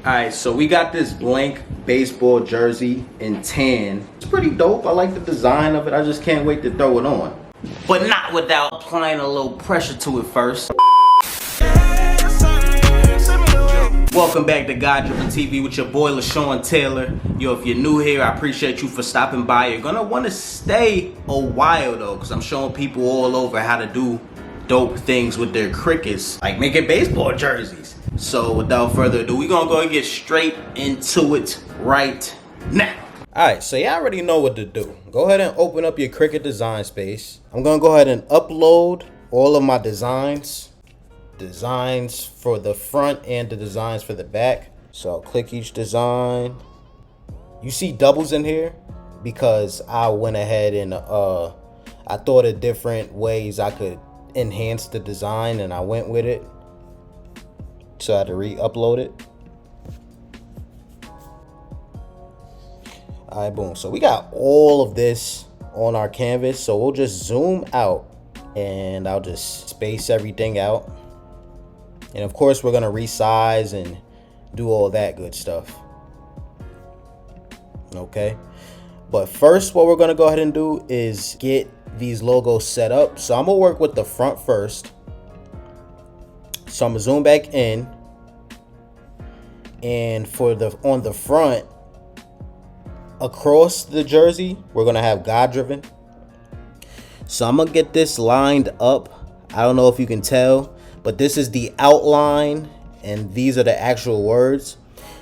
Alright, so we got this blank baseball jersey in tan. It's pretty dope. I like the design of it. I just can't wait to throw it on. But not without applying a little pressure to it first. Welcome back to Godriven TV with your boy LaShawn Taylor. Yo, if you're new here, I appreciate you for stopping by. You're gonna want to stay a while though, because I'm showing people all over how to do dope things with their Cricuts, like making baseball jerseys. So without further ado, we're gonna go and get straight into it right now. Alright, so you already know what to do. Go ahead and open up your Cricut design space. I'm gonna go ahead and upload all of my designs for the front and the designs for the back. So I'll click each design. You see doubles in here because I went ahead and I thought of different ways I could enhance the design and I went with it. So I had to re-upload it. Alright, boom. So we got all of this on our canvas. So we'll just zoom out and I'll just space everything out. And of course, we're going to resize and do all that good stuff. Okay. But first, what we're going to go ahead and do is get these logos set up. So I'm going to work with the front first. So I'm going to zoom back in. And for on the front, across the jersey, we're going to have Godriven. So I'm going to get this lined up. I don't know if you can tell, but this is the outline and these are the actual words.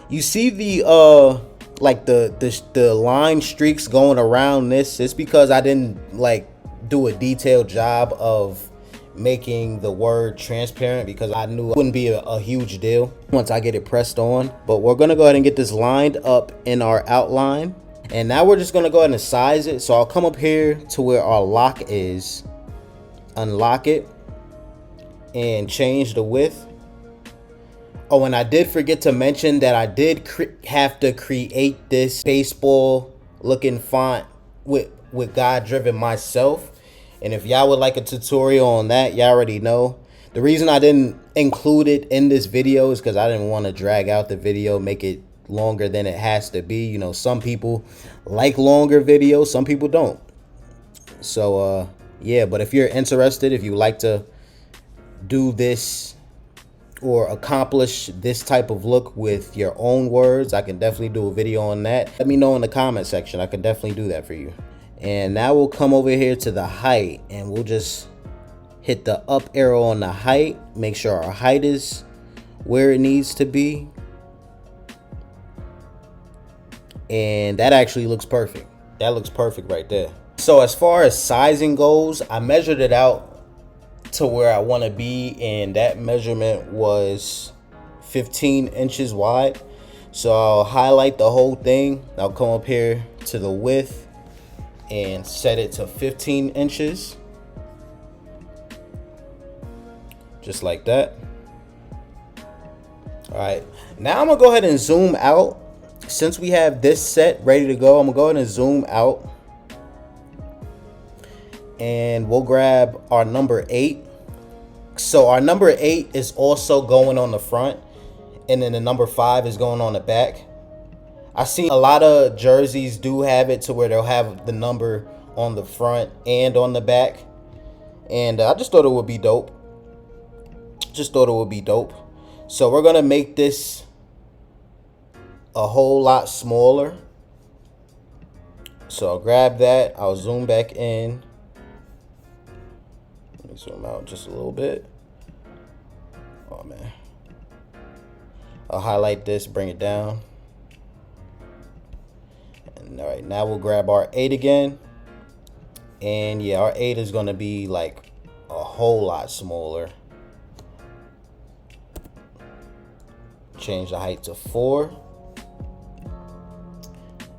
You see the like the line streaks going around this. It's because I didn't like do a detailed job of making the word transparent, because I knew it wouldn't be a huge deal once I get it pressed on. But we're gonna go ahead and get this lined up in our outline, and now we're just gonna go ahead and size it. So I'll come up here to where our lock is, unlock it, and change the width. Oh, and I did forget to mention that I did have to create this baseball looking font with Godriven myself. And if y'all would like a tutorial on that, y'all already know. The reason I didn't include it in this video is because I didn't want to drag out the video, make it longer than it has to be. You know, some people like longer videos, some people don't. So, yeah, but if you're interested, if you like to do this or accomplish this type of look with your own words, I can definitely do a video on that. Let me know in the comment section. I can definitely do that for you. And now we'll come over here to the height and we'll just hit the up arrow on the height. Make sure our height is where it needs to be. And that actually looks perfect. That looks perfect right there. So as far as sizing goes, I measured it out to where I want to be, and that measurement was 15 inches wide. So I'll highlight the whole thing. I'll come up here to the width and set it to 15 inches. Just like that. All right, now I'm gonna go ahead and zoom out. Since we have this set ready to go, I'm gonna go ahead and zoom out. And we'll grab our number 8. So our number 8 is also going on the front, and then the number 5 is going on the back. I see a lot of jerseys do have it to where they'll have the number on the front and on the back. And I just thought it would be dope. So we're going to make this a whole lot smaller. So I'll grab that. I'll zoom back in. Let me zoom out just a little bit. Oh, man. I'll highlight this, bring it down. All right, now we'll grab our 8 again. And yeah, our 8 is going to be like a whole lot smaller. Change the height to 4.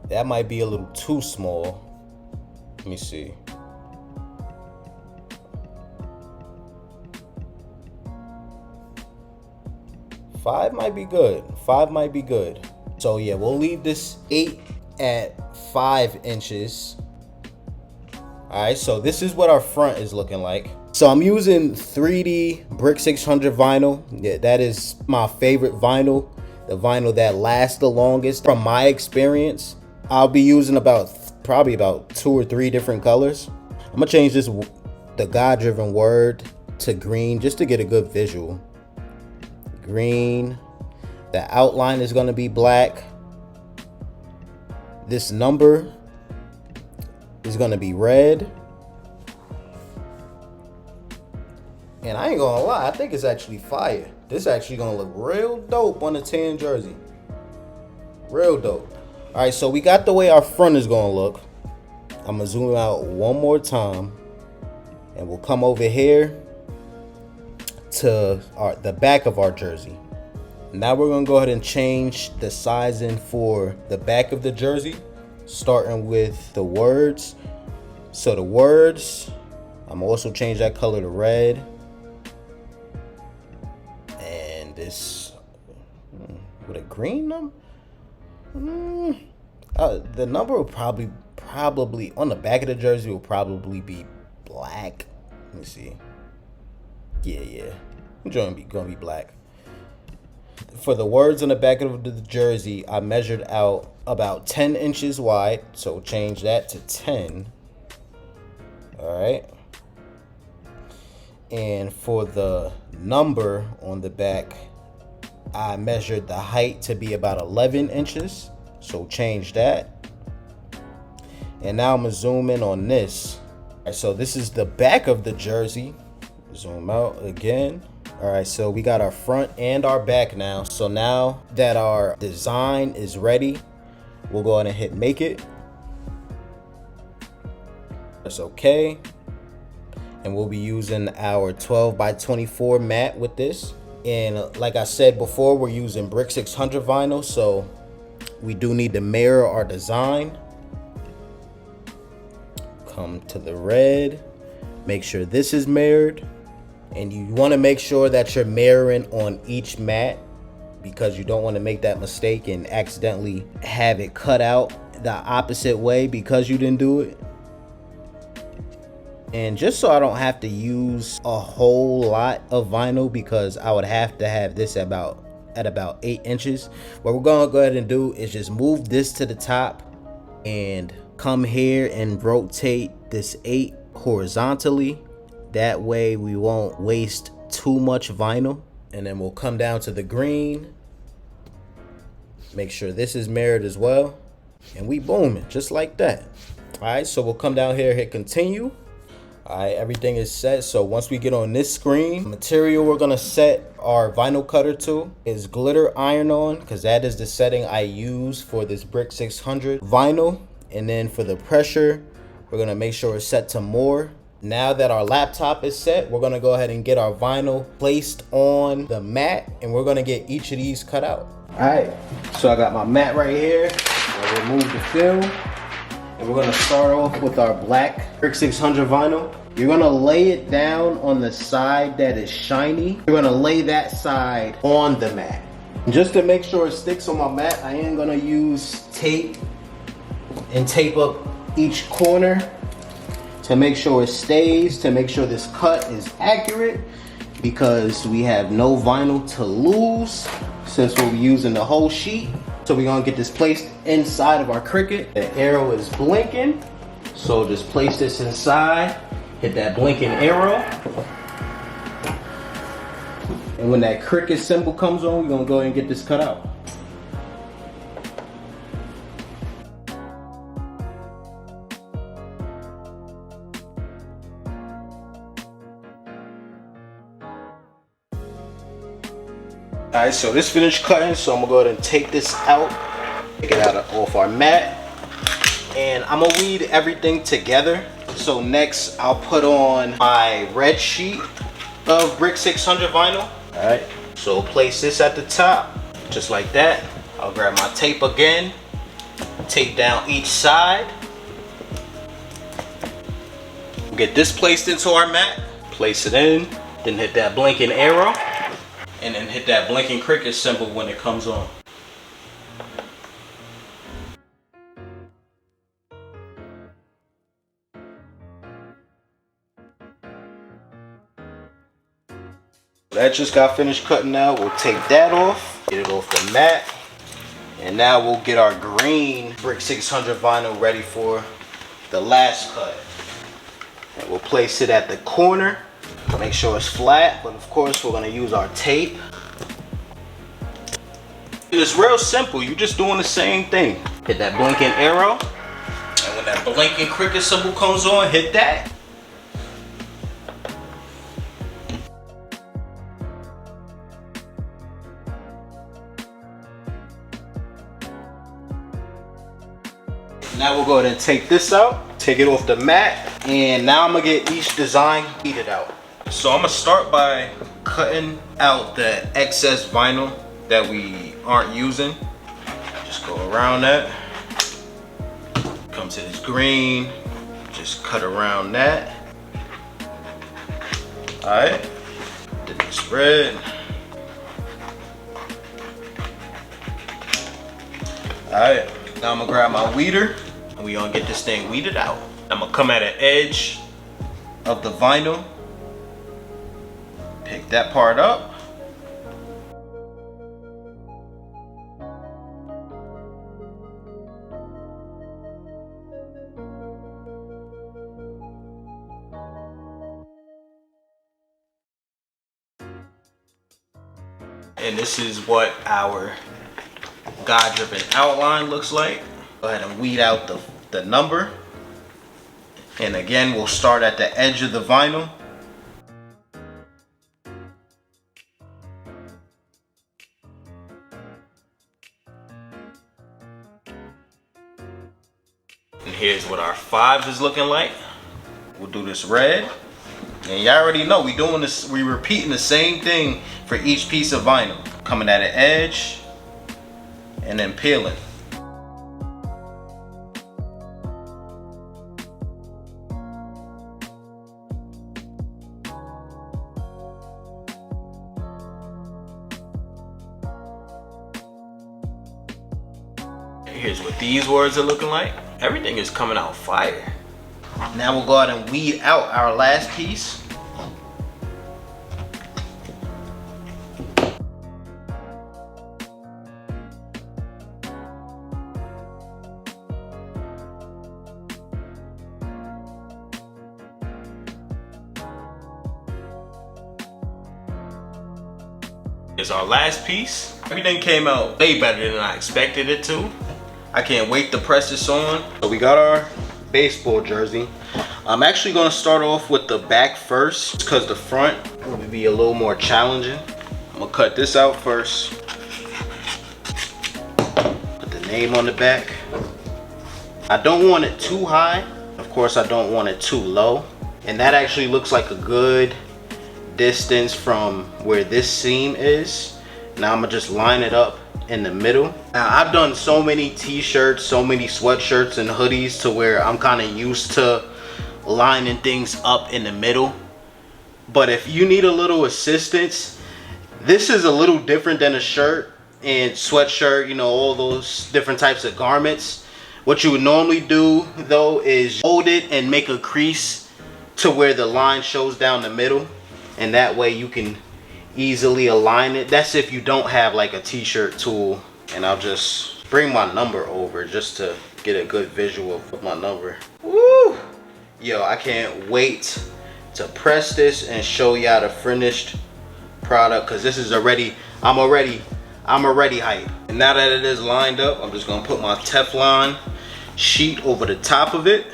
That might be a little too small. Let me see. Five might be good. 5 might be good. So yeah, we'll leave this 8 at 5 inches. All right, so this is what our front is looking like. So I'm using 3D Brick 600 vinyl. Yeah, that is my favorite vinyl the vinyl that lasts the longest. From my experience, I'll be using probably about 2 or 3 different colors. I'm gonna change the Godriven word to green just to get a good visual. Green. The outline is gonna be black. This number is gonna be red. And I ain't gonna lie, I think it's actually fire. This actually gonna look real dope on a tan jersey. Real dope. All right, so we got the way our front is gonna look. I'm gonna zoom out one more time, and we'll come over here to the back of our jersey. Now we're gonna go ahead and change the sizing for the back of the jersey, starting with the words. So the words, I'm gonna also change that color to red. And this with a green number. The number will probably on the back of the jersey will probably be black. Let me see. Yeah. It's gonna be black. For the words on the back of the jersey, I measured out about 10 inches wide, so change that to 10. All right. And for the number on the back, I measured the height to be about 11 inches, so change that. And now I'm gonna zoom in on this. All right, so this is the back of the jersey. Zoom out again. All right, so we got our front and our back now. So now that our design is ready, we'll go ahead and hit make it. That's okay. And we'll be using our 12 by 24 mat with this. And like I said before, we're using Brick 600 vinyl, so we do need to mirror our design. Come to the red, make sure this is mirrored. And you want to make sure that you're mirroring on each mat, because you don't want to make that mistake and accidentally have it cut out the opposite way because you didn't do it. And just so I don't have to use a whole lot of vinyl, because I would have to have this at about 8 inches, what we're gonna go ahead and do is just move this to the top and come here and rotate this 8 horizontally. That way we won't waste too much vinyl. And then we'll come down to the green, make sure this is mirrored as well, and we booming just like that. All right, so we'll come down here, hit continue. All right, everything is set. So once we get on this screen, material we're gonna set our vinyl cutter to is glitter iron-on, because that is the setting I use for this Brick 600 vinyl. And then for the pressure, we're gonna make sure it's set to more. Now that our laptop is set, we're gonna go ahead and get our vinyl placed on the mat, and we're gonna get each of these cut out. All right, so I got my mat right here. I'll remove the film. And we're gonna start off with our black Brick 600 vinyl. You're gonna lay it down on the side that is shiny. You're gonna lay that side on the mat. Just to make sure it sticks on my mat, I am gonna use tape and tape up each corner to make sure it stays, to make sure this cut is accurate, because we have no vinyl to lose since we'll be using the whole sheet. So we're gonna get this placed inside of our Cricut. The arrow is blinking, so just place this inside, hit that blinking arrow. And when that Cricut symbol comes on, we're gonna go ahead and get this cut out. All right, so this finished cutting, so I'm gonna go ahead and take this out, take it out off our mat, and I'm gonna weed everything together. So next, I'll put on my red sheet of Brick 600 vinyl. All right, so place this at the top, just like that. I'll grab my tape again, tape down each side. Get this placed into our mat, place it in, then hit that blinking arrow. And then hit that blinking Cricut symbol when it comes on. that just got finished cutting out. We'll take that off, get it off the mat. And now we'll get our green Brick 600 vinyl ready for the last cut. And we'll place it at the corner. Make sure it's flat, but of course we're gonna use our tape. It's real simple, you're just doing the same thing. Hit that blinking arrow, and when that blinking Cricut symbol comes on, hit that. Now we'll go ahead and take this out, take it off the mat, and now I'm gonna get each design weeded out. So I'm gonna start by cutting out the excess vinyl that we aren't using. Just go around that. Come to this green, just cut around that. All right, then this red. All right, now I'm gonna grab my weeder and we gonna get this thing weeded out. I'm gonna come at an edge of the vinyl, pick that part up. And this is what our Godriven outline looks like. Go ahead and weed out the number. And again, we'll start at the edge of the vinyl. And here's what our 5 is looking like. We'll do this red. And y'all already know we doing this, we repeating the same thing for each piece of vinyl. Coming at an edge and then peeling. Here's what these words are looking like. Everything is coming out fire. Now we'll go ahead and weed out our last piece. Here's our last piece. Everything came out way better than I expected it to. I can't wait to press this on. So we got our baseball jersey. I'm actually gonna start off with the back first because the front will be a little more challenging. I'm gonna cut this out first. Put the name on the back. I don't want it too high. Of course, I don't want it too low. And that actually looks like a good distance from where this seam is. Now I'm gonna just line it up in the middle. Now I've done so many t-shirts, so many sweatshirts and hoodies to where I'm kind of used to lining things up in the middle. But if you need a little assistance, this is a little different than a shirt and sweatshirt, you know, all those different types of garments. What you would normally do though is hold it and make a crease to where the line shows down the middle, and that way you can easily align it. That's if you don't have like a t-shirt tool. And I'll just bring my number over just to get a good visual of my number. Woo! Yo, I can't wait to press this and show y'all the finished product, because this is already, I'm already hyped. And now that it is lined up, I'm just gonna put my Teflon sheet over the top of it.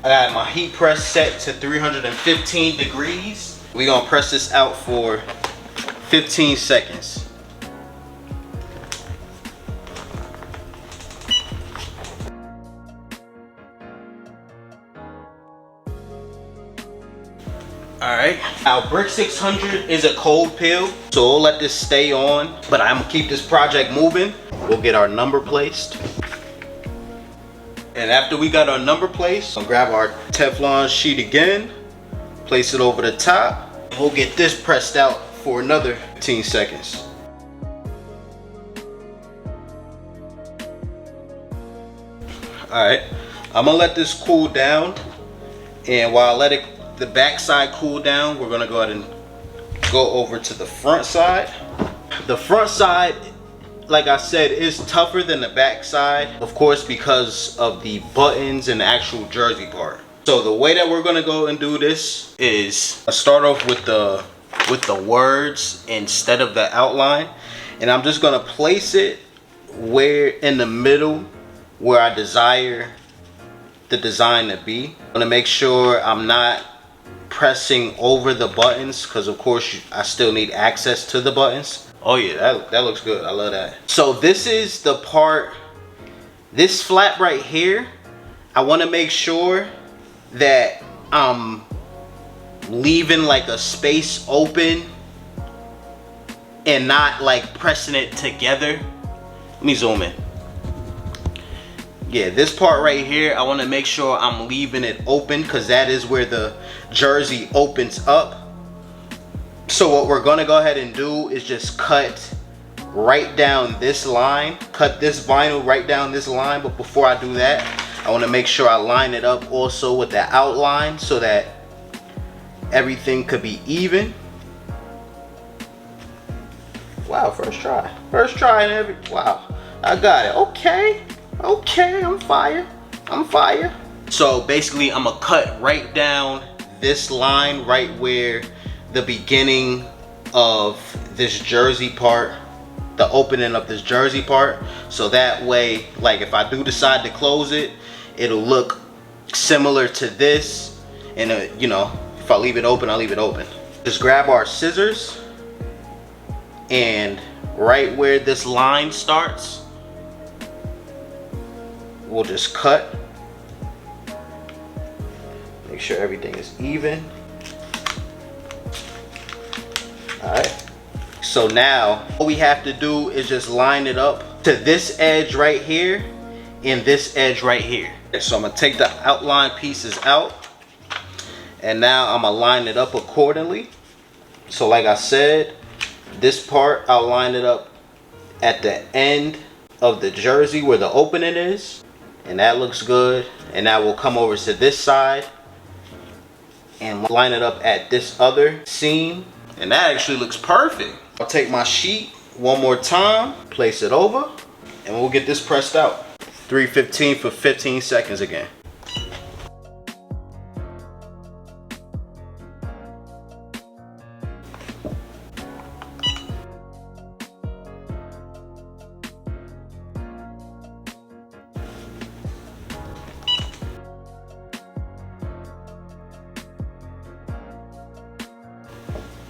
I got my heat press set to 315 degrees. We're gonna press this out for 15 seconds. Alright, our Brick 600 is a cold peel, so we'll let this stay on, but I'm gonna keep this project moving. We'll get our number placed. And after we got our number placed, I'll grab our Teflon sheet again, place it over the top. We'll get this pressed out for another 15 seconds. Alright, I'm gonna let this cool down, and while I let the back side cool down, we're gonna go ahead and go over to the front side. The front side, like I said, is tougher than the back side, of course, because of the buttons and the actual jersey part. So the way that we're gonna go and do this is I start off with the words instead of the outline, and I'm just gonna place it where in the middle where I desire the design to be. I'm gonna make sure I'm not pressing over the buttons, because of course I still need access to the buttons. Oh yeah, that looks good. I love that. So this is the part, this flap right here, I want to make sure that I'm leaving like a space open and not like pressing it together. Let me zoom in. Yeah, this part right here, I want to make sure I'm leaving it open, because that is where the jersey opens up. So what we're gonna go ahead and do is just cut right down this line, cut this vinyl right down this line. But before I do that, I want to make sure I line it up also with the outline so that everything could be even. Wow, first try and every, wow, I got it. Okay, I'm fire. So basically I'm gonna cut right down this line right where the beginning of this jersey part, the opening of this jersey part, so that way, like if I do decide to close it, it'll look similar to this. And you know, if I leave it open, I'll leave it open. Just grab our scissors, and right where this line starts, we'll just cut. Make sure everything is even. Alright, so now all we have to do is just line it up to this edge right here and this edge right here. So I'm gonna take the outline pieces out, and now I'm gonna line it up accordingly. So like I said, this part I'll line it up at the end of the jersey where the opening is, and that looks good. And now we'll come over to this side and line it up at this other seam, and that actually looks perfect. I'll take my sheet one more time, place it over, and we'll get this pressed out. 315 for 15 seconds again.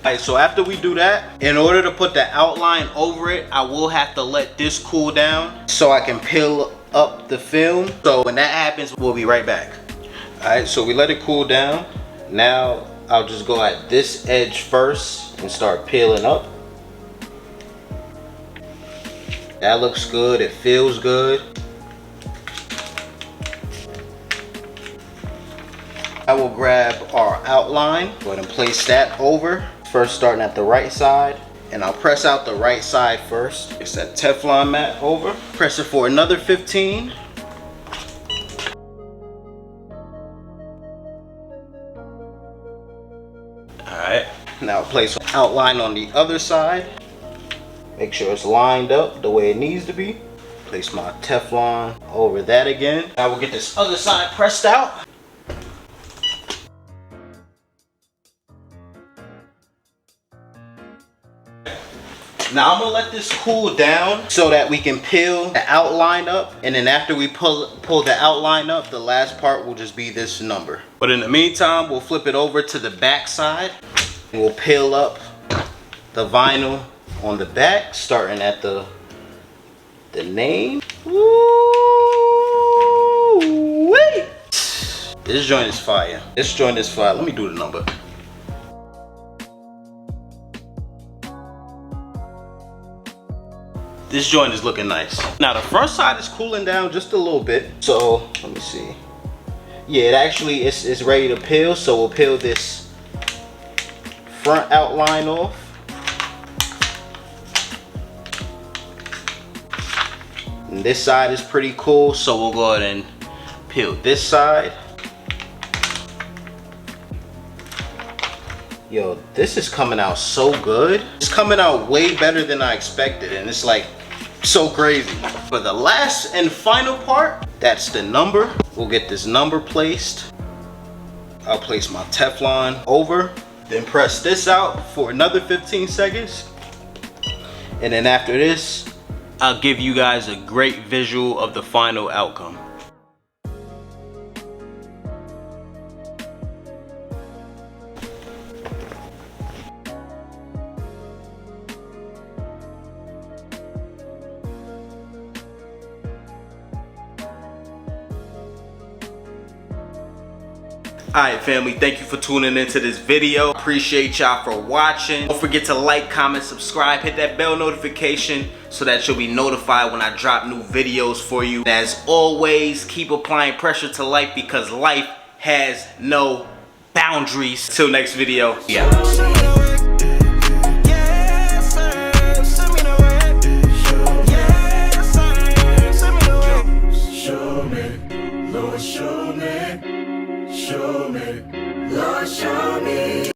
Alright, so after we do that, in order to put the outline over it, I will have to let this cool down so I can peel up the film. So when that happens, we'll be right back. Alright, so we let it cool down. Now I'll just go at this edge first and start peeling up. That looks good, it feels good. I will grab our outline, go ahead and place that over. First starting at the right side, and I'll press out the right side first. It's that Teflon mat over. Press it for another 15. Alright, now place outline on the other side. Make sure it's lined up the way it needs to be. Place my Teflon over that again. Now we'll get this other side pressed out. Now I'm gonna let this cool down so that we can peel the outline up, and then after we pull the outline up, the last part will just be this number. But in the meantime, we'll flip it over to the back side, and we'll peel up the vinyl on the back, starting at the name. Woo-wee! This joint is fire. This joint is fire. Let me do the number. This joint is looking nice. Now the front side is cooling down just a little bit. So let me see. Yeah, it actually is ready to peel. So we'll peel this front outline off. And this side is pretty cool. So we'll go ahead and peel this side. Yo, this is coming out so good. It's coming out way better than I expected, and it's like so crazy. For the last and final part, that's the number. We'll get this number placed. I'll place my Teflon over, then press this out for another 15 seconds. And then after this, I'll give you guys a great visual of the final outcome. Alright family, thank you for tuning into this video. Appreciate y'all for watching. Don't forget to like, comment, subscribe, hit that bell notification so that you'll be notified when I drop new videos for you. As always, keep applying pressure to life because life has no boundaries. Till next video, yeah.